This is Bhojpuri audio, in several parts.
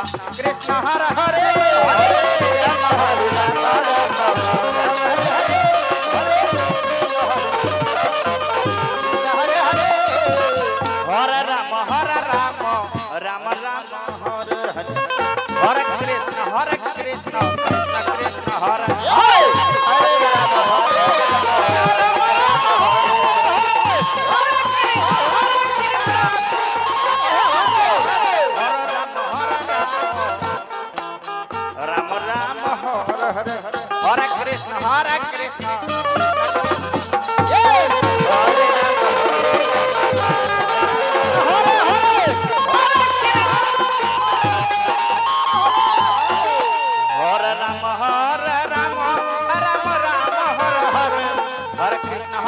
कृष्ण हरे हरे हरे राम राम राम हरे हरे हरे कृष्ण कृष्ण कृष्ण हरे हरे राम राम राम हरे हरे हरे कृष्ण हरे कृष्ण कृष्ण कृष्ण हरे हरे कृष्ण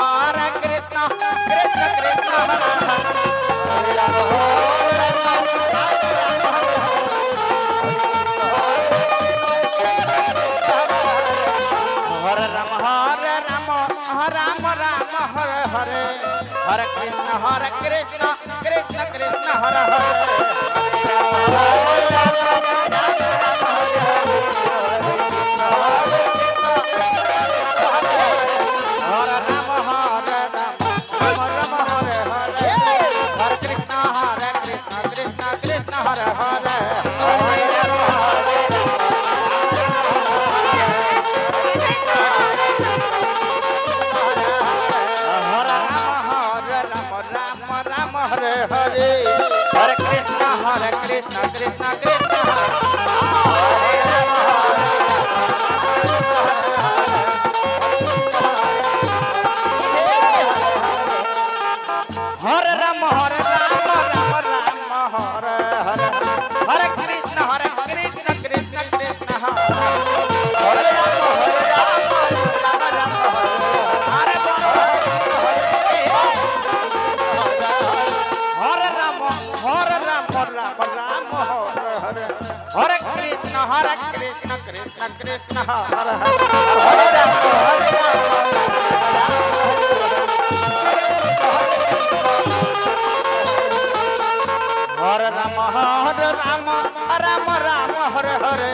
कृष्ण कृष्ण हरे राम राम राम हरे हरे हरे कृष्ण कृष्ण कृष्ण हरे राम राम हरे हरे राम हरे हरे कृष्ण कृष्ण कृष्ण हरे हरे हरे राम राम राम हरे हरे हरे कृष्ण कृष्ण कृष्ण हरे राम राम हरे हरे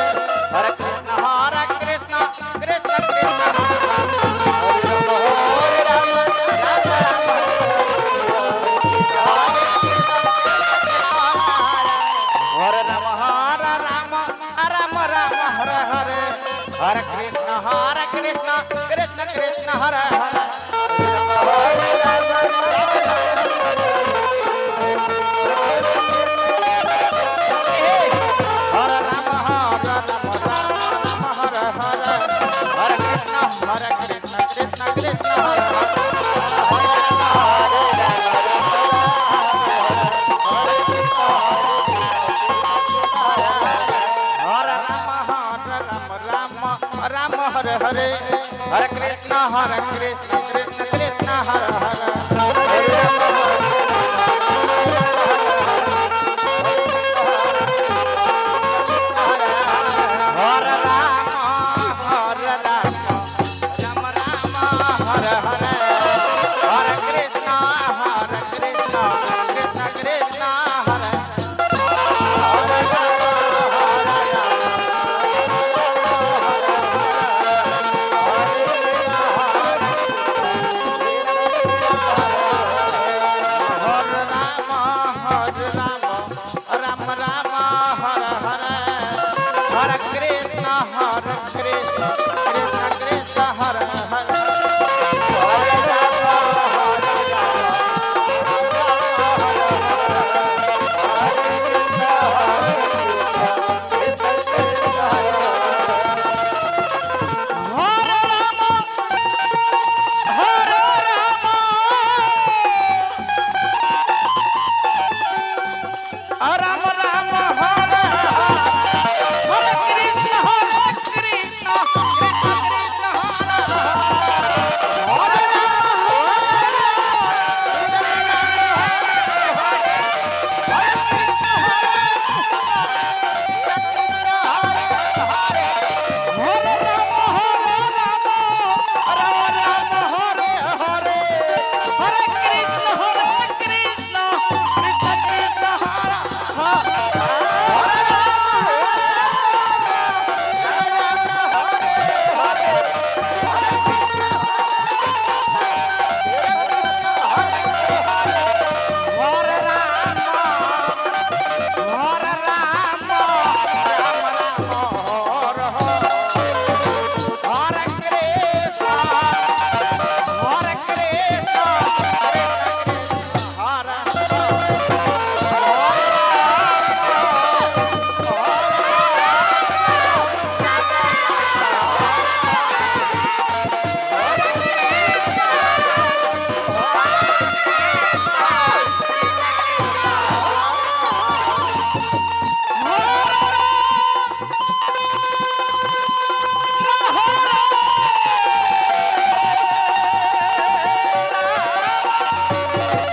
हरे कृष्ण कृष्ण कृष्ण हरे हरे हरे राम हरे हरे हरे कृष्ण कृष्ण कृष्ण हरे हरे राम हरे हरे हरे कृष्ण कृष्ण कृष्ण हरे हरे